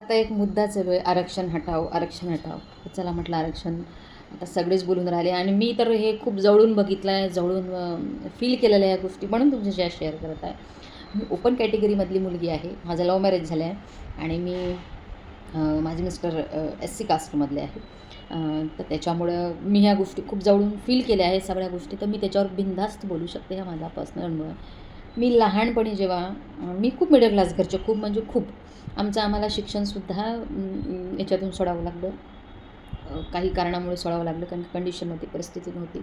आता एक मुद्दा चालू आहे, आरक्षण हटाव, आरक्षण हटाव. चला म्हटलं आरक्षण आता सगळेच बोलून राहिले आणि मी तर हे खूप जवळून बघितलं आहे, जवळून फील केलेल्या या गोष्टी म्हणून तुमच्याशी शेअर करत आहे. मी ओपन कॅटेगरीमधली मुलगी आहे. माझं लव्ह मॅरेज झालं आहे आणि माझे मिस्टर SC कास्टमधले आहेत. तर त्याच्यामुळं मी ह्या गोष्टी खूप जवळून फील केल्या आहेत सगळ्या गोष्टी. तर मी त्याच्यावर बिनधास्त बोलू शकते. हा माझा पर्सनल अनुभव आहे. मी लहानपणी जेव्हा मी खूप मिडल क्लास घरचे, खूप म्हणजे खूप. आम्हाला शिक्षणसुद्धा याच्यातून सोडावं लागलं. काही कारणामुळे सोडावं लागलं कारण कंडिशन नव्हती, परिस्थिती नव्हती.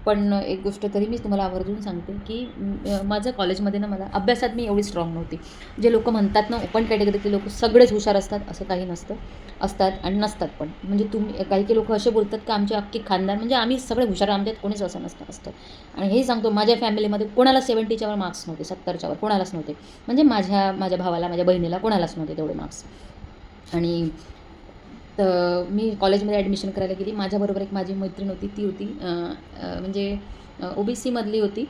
पण एक गोष्ट तरी मी तुम्हाला आवर्जून सांगते की माझं कॉलेजमध्ये ना मला अभ्यासात मी एवढी स्ट्राँग नव्हती. जे लोकं म्हणतात ना ओपन कॅटेगरीतले लोकं सगळेच हुशार असतात, असं काही नसतं. असतात आणि नसतात पण. म्हणजे काही काही लोकं असे बोलतात की आमचे अख्खे खानदान म्हणजे आम्ही सगळे हुशार, आमच्यात कोणीच असं असतं. आणि हेही सांगतो माझ्या फॅमिलीमध्ये कोणाला 70च्या वर मार्क्स नव्हते, 70च्या वर कोणालाच नव्हते. म्हणजे माझ्या भावाला, माझ्या बहिणीला कोणालाच नव्हते तेवढे मार्क्स. आणि तर मी कॉलेजमध्ये ॲडमिशन करायला गेली. माझ्याबरोबर एक माझी मैत्रीण होती. ती होती म्हणजे OBCमधली होती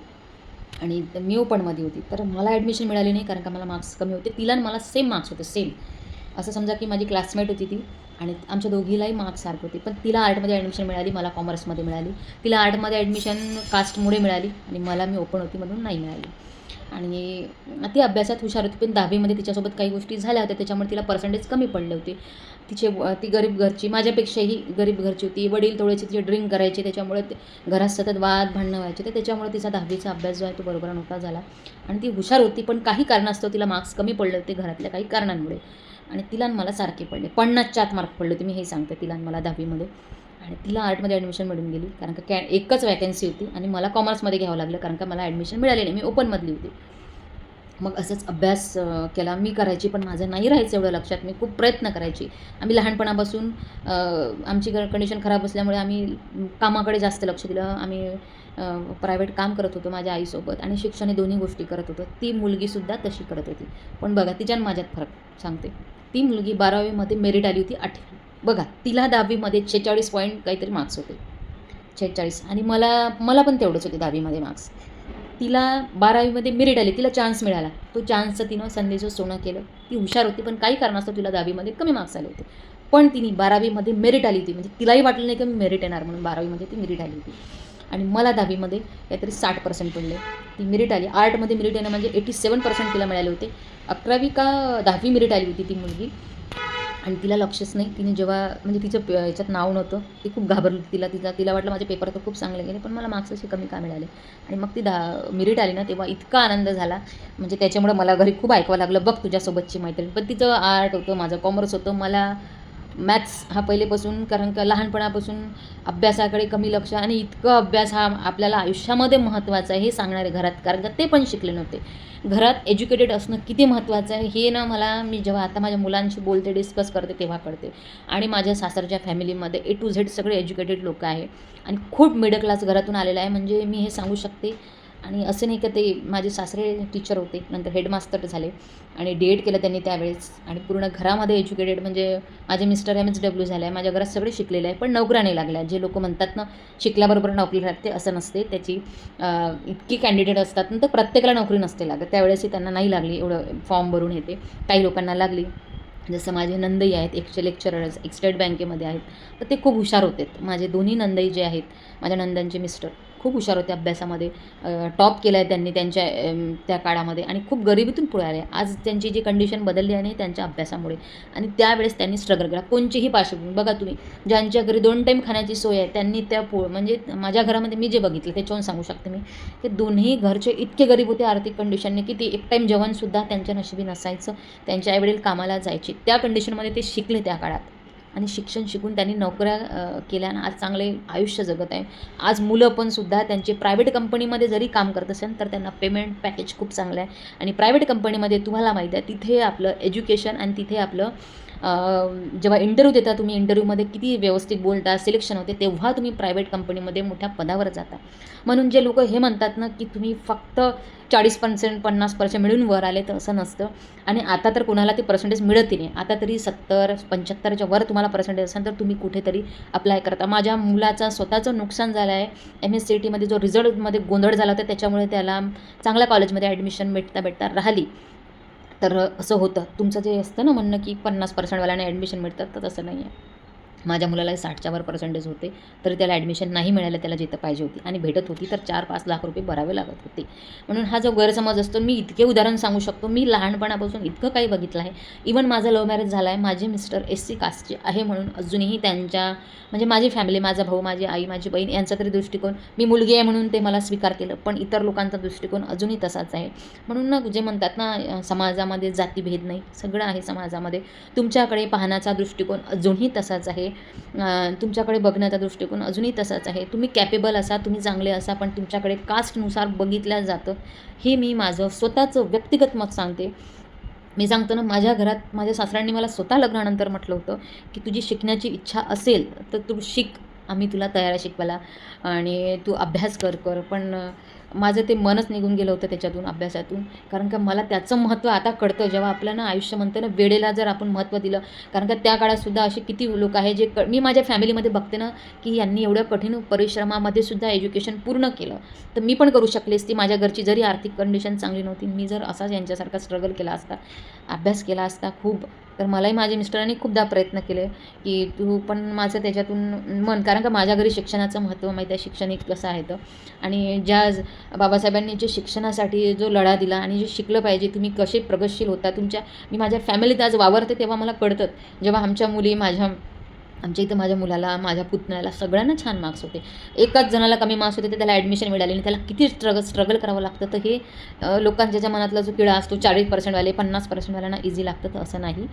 आणि मी ओपनमध्ये होती. तर मला ॲडमिशन मिळाली नाही कारण का मला मार्क्स कमी होते. तिला आणि मला सेम मार्क्स होते, सेम. असं समजा की माझी क्लासमेट होती ती आणि आमच्या दोघीलाही मार्क्स सारखे होते. पण तिला आर्टमध्ये ॲडमिशन मिळाली, मला कॉमर्समध्ये मिळाली. तिला आर्टमध्ये ॲडमिशन कास्टमुळे मिळाली आणि मी ओपन होती म्हणून नाही मिळाली. आणि ती अभ्यासात हुशार होती, पण 10वीमध्ये तिच्यासोबत काही गोष्टी झाल्या होत्या, त्याच्यामुळे तिला पर्सेंटेज कमी पडले होते. ती गरीब घरची, माझ्यापेक्षाही गरीब घरची होती. वडील थोडेसे तिचे ड्रिंक करायचे, त्याच्यामुळे घरात सतत वाद भांडणं व्हायचे. तर त्याच्यामुळे तिचा 10वीचा अभ्यास जो आहे तो बरोबर नव्हता झाला. आणि ती हुशार होती, पण काही कारणास्तव तिला मार्क्स कमी पडले होते घरातल्या काही कारणांमुळे. आणि तिला आणि मला सारखे पडले. 50च्या आत मार्क पडले होते, मी हे सांगते, तिला आणि मला 10वीमध्ये. आणि तिला आर्टमध्ये ॲडमिशन मिळून गेली कारण का एकच वॅकन्सी होती आणि मला कॉमर्समध्ये घ्यावं लागलं कारण का मला ॲडमिशन मिळाली नाही, मी ओपनमधली होती. मग असंच अभ्यास केला. मी करायची, पण माझं नाही राहायचं एवढं लक्षात. मी खूप प्रयत्न करायची. आम्ही लहानपणापासून आमची कंडिशन खराब असल्यामुळे आम्ही कामाकडे जास्त लक्ष दिलं. आम्ही प्रायव्हेट काम करत होतो माझ्या आईसोबत आणि शिक्षण हे दोन्ही गोष्टी करत होतो. ती मुलगीसुद्धा तशी करत होती. पण बघा तिच्या आणि माझ्यात फरक सांगते. ती मुलगी 12वीमध्ये मेरिट आली होती 8वी. बघा तिला 10वीमध्ये 46 पॉईंट काहीतरी मार्क्स होते. 46 आणि मला पण तेवढेच होते 10वीमध्ये मार्क्स. तिला 12वीमध्ये मेरिट आली, तिला चान्स मिळाला. तो चान्सचं तिनं संधीचं सोनं केलं. ती हुशार होती, पण काही कारणास्तव तिला 10वीमध्ये कमी मार्क्स आले होते. पण तिने 12वीमध्ये मेरिट आली होती. म्हणजे तिलाही वाटलं नाही की मी मेरिट येणार म्हणून 12वीमध्ये ती मेरिट आली होती. आणि मला 10वीमध्ये काहीतरी 60% पडले. ती मेरिट आली. आर्टमध्ये मेरिट येणं म्हणजे 87% तिला मिळाले होते. 11वी का 10वी मेरिट आली होती ती मुलगी. आणि तिला लक्षच नाही. तिने जेव्हा म्हणजे तिचं याच्यात नाव नव्हतं, ती खूप घाबरली. तिला वाटलं माझे पेपर तर खूप चांगले गेले, पण मला मार्क्स असे कमी का मिळाले. आणि मग ती मेरिट आली ना, तेव्हा इतका आनंद झाला. म्हणजे त्याच्यामुळं मला घरी खूप ऐकावं लागलं, बघ तुझ्यासोबतची मैत्रीण. पण तिचं आर्ट होतं, माझं कॉमर्स होतं. मला मॅथ्स हा पहिलेपासून, कारण का लहानपणापासून अभ्यासाकडे कमी लक्ष आणि इतकं अभ्यास हा आपल्याला आयुष्यामध्ये महत्त्वाचा आहे हे सांगणारे घरात, कारण का ते पण शिकले नव्हते. घरात एज्युकेटेड असणं किती महत्त्वाचं आहे हे ना मला, मी जेव्हा आता माझ्या मुलांशी बोलते, डिस्कस करते तेव्हा कळते. आणि माझ्या सासरच्या फॅमिलीमध्ये A to Z सगळे एज्युकेटेड लोकं आहे आणि खूप मिडल क्लास घरातून आलेलं आहे. म्हणजे मी हे सांगू शकते. आणि असं नाही का ते माझे सासरे टीचर होते, नंतर हेडमास्टर झाले आणि D.Ed केलं त्यांनी त्यावेळेस. आणि पूर्ण घरामध्ये एज्युकेटेड, म्हणजे माझे मिस्टर MSW झाले आहे. माझ्या घरात सगळे शिकलेले आहे, पण नोकऱ्या नाही लागल्या. जे लोकं म्हणतात ना शिकल्याबरोबर नोकरी लागते, असं नसते. त्याची इतकी कॅन्डिडेट असतात ना, तर प्रत्येकाला नोकरी नसते लागत. त्यावेळेसही त्यांना नाही लागली, एवढं फॉर्म भरून येते. काही लोकांना लागली. जसं माझे नंदई आहेत, एकचे लेक्चरर्स, एक स्टेट बँकेमध्ये आहेत. तर ते खूप हुशार होते. माझे दोन्ही नंदई जे आहेत, माझ्या नंदांचे मिस्टर खूप हुशार होते अभ्यासामध्ये. टॉप केलं आहे त्यांनी त्यांच्या त्या काळामध्ये आणि खूप गरिबीतून पुढे आले. आज त्यांची जी कंडिशन बदलली आहे त्यांच्या अभ्यासामुळे. आणि त्यावेळेस त्यांनी स्ट्रगल केला. कोणचीही पार्श्वभूमी बघा तुम्ही, ज्यांच्या घरी 2 टाईम खाण्याची सोय आहे त्यांनी म्हणजे माझ्या घरामध्ये मी जे बघितलं त्याच्यावरून सांगू शकते मी, की दोन्ही घरचे इतके गरीब होते आर्थिक कंडिशनने, की ते एक टाईम जेवणसुद्धा त्यांच्या नशिबी नसायचं. त्यांचे आईवडील कामाला जायचे. त्या कंडिशनमध्ये ते शिकले त्या काळात. आणि शिक्षण शिकून त्यांनी नोकऱ्या केल्या आणि आज चांगले आयुष्य जगत आहे. आज मुलं पण सुद्धा त्यांचे प्रायव्हेट कंपनीमध्ये जरी काम करत असेल तर त्यांना पेमेंट पॅकेज खूप चांगलं आहे. आणि प्रायव्हेट कंपनीमध्ये तुम्हाला माहीत आहे तिथे आपलं एज्युकेशन आणि तिथे आपलं जेव्हा इंटरव्ह्यू देता तुम्ही, इंटरव्ह्यूमध्ये किती व्यवस्थित बोलता, सिलेक्शन होते, तेव्हा तुम्ही प्रायव्हेट कंपनीमध्ये मोठ्या पदावर जाता. म्हणून जे लोकं हे म्हणतात ना, की तुम्ही फक्त 40% 50% मिळून वर आले, तर असं नसतं. आणि आता तर कोणाला ते पर्सेंटेज मिळतही नाही. आता तरी 70-75च्या वर तुम्हाला पर्सेंटेज असेल तर तुम्ही कुठेतरी अप्लाय करता. माझ्या मुलाचं स्वतःचं नुकसान झालं आहे. MSCITमध्ये जो रिझल्टमध्ये गोंधळ झाला होता त्याच्यामुळे त्याला चांगल्या कॉलेजमध्ये ॲडमिशन भेटता राहिली. तर असं होतं. तुमचं जे असतं ना म्हणणं, की 50% ॲडमिशन मिळतात, तर तसं नाही आहे. माझ्या मुलालाही 60च्या वर पर्सेंटेज होते, तरी त्याला ॲडमिशन नाही मिळालं त्याला जिथं पाहिजे होती आणि भेटत होती तर 4-5 लाख रुपये भरावे लागत होते. म्हणून हा जो गैरसमज असतो, मी इतके उदाहरण सांगू शकतो. मी लहानपणापासून इतकं काही बघितलं आहे. इव्हन माझं लव्ह मॅरेज झालं आहे. माझे मिस्टर SC कास्टचे आहे म्हणून अजूनही त्यांच्या म्हणजे माझी फॅमिली, माझा भाऊ, माझी आई, माझी बहीण यांचा तरी दृष्टिकोन, मी मुलगी आहे म्हणून ते मला स्वीकार केलं. पण इतर लोकांचा दृष्टिकोन अजूनही तसाच आहे. म्हणून ना जे म्हणतात ना समाजामध्ये जातीभेद नाही, सगळं आहे समाजामध्ये. तुमच्याकडे पाहण्याचा दृष्टिकोन अजूनही तसाच आहे. तुमच्याकडे बघण्याचा दृष्टिकोन अजूनही तसाच आहे. तुम्ही कॅपेबल असा, तुम्ही चांगले असा, पण तुमच्याकडे कास्टनुसार बघितलं जातं. हे मी माझं स्वतःचं व्यक्तिगत मत सांगते. मी सांगतो ना, माझ्या घरात माझ्या सासऱ्यांनी मला स्वतः लग्नानंतर म्हटलं होतं, की तुझी शिकण्याची इच्छा असेल तर तू शिक. आम्ही तुला तयार आहे शिकवायला आणि तू अभ्यास कर. पण माझं ते मनच निघून गेलं होतं त्याच्यातून, अभ्यासातून. कारण का मला त्याचं महत्त्व आता कळतं, जेव्हा आपल्याला आयुष्य म्हणतं ना, वेळेला जर आपण महत्त्व दिलं. कारण का त्या काळातसुद्धा असे किती लोक आहे जे मी माझ्या फॅमिलीमध्ये बघते ना, की यांनी एवढ्या कठीण परिश्रमामध्ये सुद्धा एज्युकेशन पूर्ण केलं. तर मी पण करू शकले असती. माझ्या घरची जरी आर्थिक कंडिशन चांगली नव्हती, मी जर असाच यांच्यासारखा स्ट्रगल केला असता, अभ्यास केला असता खूप, तर मलाही माझ्या मिस्टरांनी खूपदा प्रयत्न केले, की तू पण माझं त्याच्यातून कारण का माझ्या घरी शिक्षणाचं महत्त्व माहीत आहे, शिक्षण एक कसं आहे तर. आणि ज्या बाबासाहेबांनी जे शिक्षणासाठी जो लढा दिला आणि जे शिकलं पाहिजे, तुम्ही कसे प्रगतशील होता मी माझ्या फॅमिलीत आज वावरते तेव्हा मला कळतं. जेव्हा आमच्या मुली आमच्या इथं माझ्या मुलाला, माझ्या पुतण्याला सगळ्यांना छान मार्क्स होते. एकाच जणाला कमी मार्क्स होते तर त्याला ॲडमिशन मिळाली नाही. त्याला किती स्ट्रगल करावं लागतं. तर हे लोकांच्या मनातला जो किडा असतो, 40%वाले 50%वाल्यांना इझी लागतं, तर असं नाही.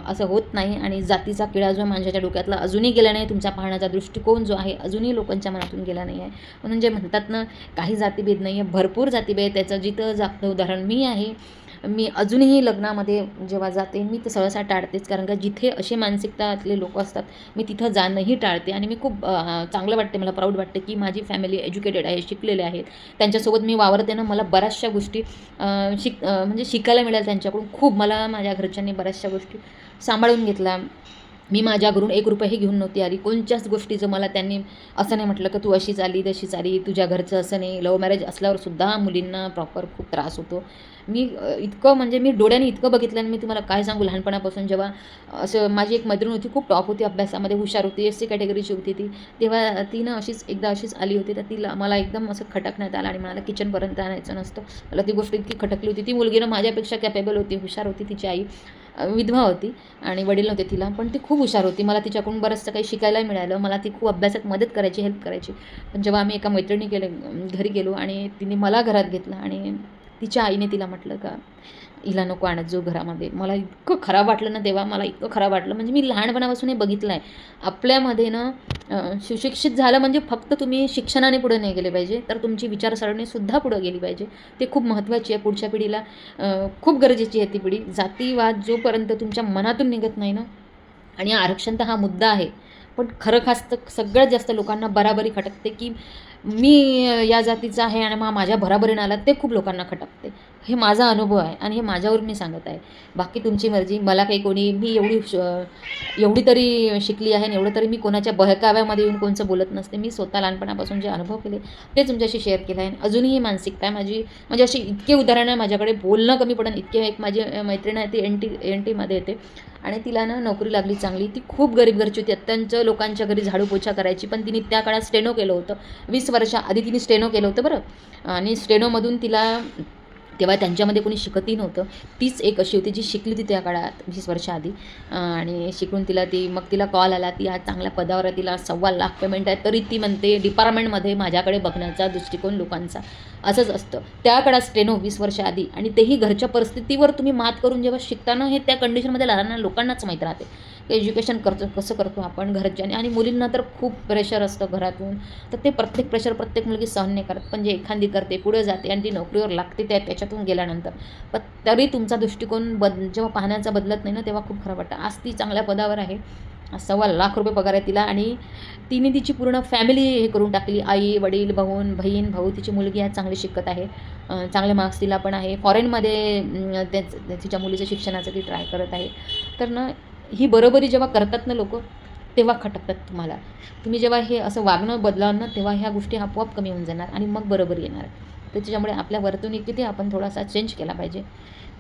असं होत नाही. आणि जातीचा किडा जो माणसाच्या डोक्यातला अजूनही गेला नाही, तुमचा पाहण्याचा दृष्टिकोन जो आहे अजूनही लोकांच्या मनातून गेला नाही आहे. म्हणून जे म्हणतात ना, काही जातीभेद नाही आहे, भरपूर जातीभेद. त्याचं जिथं जागतं उदाहरण मी आहे. मी अजूनही लग्नामध्ये जेव्हा जाते, मी तर सहसा टाळतेच. कारण का जिथे असे मानसिकतातले लोक असतात, मी तिथं जाणंही टाळते. आणि मी खूप चांगलं वाटते, मला प्राऊड वाटते, की माझी फॅमिली एज्युकेटेड आहे, शिकलेले आहेत. त्यांच्यासोबत मी वावरते ना, मला बऱ्याचशा गोष्टी म्हणजे शिकायला मिळाल्या त्यांच्याकडून. खूप मला माझ्या घरच्यांनी बऱ्याचशा गोष्टी सांभाळून घेतल्या. मी माझ्या घरून ₹1ही घेऊन नव्हती आली. कोणत्याच गोष्टीचं मला त्यांनी असं नाही म्हटलं, की तू अशीच आली, तशीच आली, तुझ्या घरचं असं नाही. लव्ह मॅरेज असल्यावर सुद्धा मुलींना प्रॉपर खूप त्रास होतो. मी इतकं म्हणजे मी डोळ्याने इतकं बघितलं आणि मी तुम्हाला काय सांगू. लहानपणापासून जेव्हा असं माझी एक मैत्रीण होती, खूप टॉप होती अभ्यासामध्ये, हुशार होती, SC कॅटेगरीची होती ती. तेव्हा ती ना एकदा अशीच आली होती, तर तिला मला एकदम असं खटकण्यात आलं आणि मला किचनपर्यंत आणायचं नसतं. मला ती गोष्ट इतकी खटकली होती. ती मुलगी ना माझ्यापेक्षा कॅपेबल होती, हुशार होती. तिची आई विधवा होती आणि वडील नव्हते तिला, पण ती खूप हुशार होती. मला तिच्याकडून बरंचसं काही शिकायला मिळालं. मला ती खूप अभ्यासात मदत करायची, हेल्प करायची. पण जेव्हा आम्ही एका घरी गेलो आणि तिने मला घरात घेतलं आणि तिच्या आईने तिला म्हटलं का हिला नको आणत जो घरामध्ये. मला इतकं खराब वाटलं ना तेव्हा, मला इतकं खराब वाटलं. म्हणजे मी लहानपणापासून हे बघितलं आहे. आपल्यामध्ये ना सुशिक्षित झालं म्हणजे फक्त तुम्ही शिक्षणाने पुढे नाही गेले पाहिजे, तर तुमची विचारसरणीसुद्धा पुढे गेली पाहिजे. ते खूप महत्त्वाची आहे. पुढच्या पिढीला खूप गरजेची आहे ती पिढी. जातीवाद जोपर्यंत तुमच्या मनातून निघत नाही ना, आणि आरक्षण तर हा मुद्दा आहे, पण खरं खास तर सगळ्यात जास्त लोकांना बराबरी खटकते, की मी या जातीचा आहे आणि माझ्या बराबरीनं आला, ते खूप लोकांना खटकते. हे माझा अनुभव आहे आणि हे माझ्यावरून मी सांगत आहे. बाकी तुमची मर्जी. मला काही मी एवढी तरी शिकली आहे आणि एवढं तरी मी कोणाच्या बहकाव्यामध्ये येऊन कोणचं बोलत नसते. मी स्वतः लहानपणापासून जे अनुभव केले ते तुमच्याशी शेअर केलं आहे. अजूनही मानसिकता आहे माझी, म्हणजे अशी इतके उदाहरणं आहे माझ्याकडे, बोलणं कमी पडेल इतके. एक माझी मैत्रीण आहे, ती NTमध्ये येते आणि तिला ना नोकरी लागली चांगली. ती खूप गरीब घरची होती. अत्यंत लोकांच्या घरी झाडू पोछा करायची, पण तिने त्या काळात स्टेनो केलं होतं. 20 वर्षाआधी तिने स्टेनो केलं होतं बरं. आणि स्टेनोमधून तिला तेव्हा त्यांच्यामध्ये कोणी शिकतही नव्हतं. तीच एक अशी होती जी शिकली होती त्या काळात 20 वर्षाआधी. आणि शिकून मग तिला कॉल आला. ती आज चांगल्या पदावर आहे, तिला 1.25 लाख पेमेंट आहे. तरी ती म्हणते डिपार्टमेंटमध्ये माझ्याकडे बघण्याचा दृष्टिकोन लोकांचा असंच असतं. त्या काळात स्टेनो 20 वर्षाआधी, आणि तेही घरच्या परिस्थितीवर तुम्ही मात करून जेव्हा शिकताना, हे त्या कंडिशनमध्ये लहान लोकांनाच माहीत राहते की एज्युकेशन कसं करतो आपण घरच्याने. आणि मुलींना तर खूप प्रेशर असतं घरातून, तर ते प्रत्येक मुलगी सहन नाही करत. पण जे एखादी करते, पुढे जाते आणि ती नोकरीवर लागते त्याच्यातून गेल्यानंतर, पण तरी तुमचा दृष्टिकोन जेव्हा पाहण्याचा बदलत नाही ना, तेव्हा खूप खराब वाटतं. आज ती चांगल्या पदावर आहे, 1.25 लाख रुपये पगार आहे तिला, आणि तिने तिची पूर्ण फॅमिली हे करून टाकली. आई, वडील, बहीण, भाऊ. तिची मुलगी आज चांगली शिकत आहे, चांगले मार्क्स तिला पण आहे. फॉरेनमध्ये तिच्या मुलीचं शिक्षणाचं ती ट्राय करत आहे. तर ना, ही बरोबरी जेव्हा करतात ना लोक, तेव्हा खटकतात तुम्हाला. तुम्ही जेव्हा हे असं वागणं बदलाल ना, तेव्हा ह्या गोष्टी आपोआप कमी होऊन जाणार आणि मग बरोबरी येणार. तर त्याच्यामुळे आपल्या वर्तणुकीतही आपण थोडासा चेंज केला पाहिजे.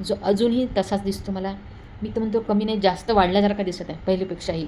जो अजूनही तसाच दिसतो मला. मी तर म्हणतो कमी नाही जास्त वाढल्यासारखा दिसत आहे पहिलेपेक्षाही.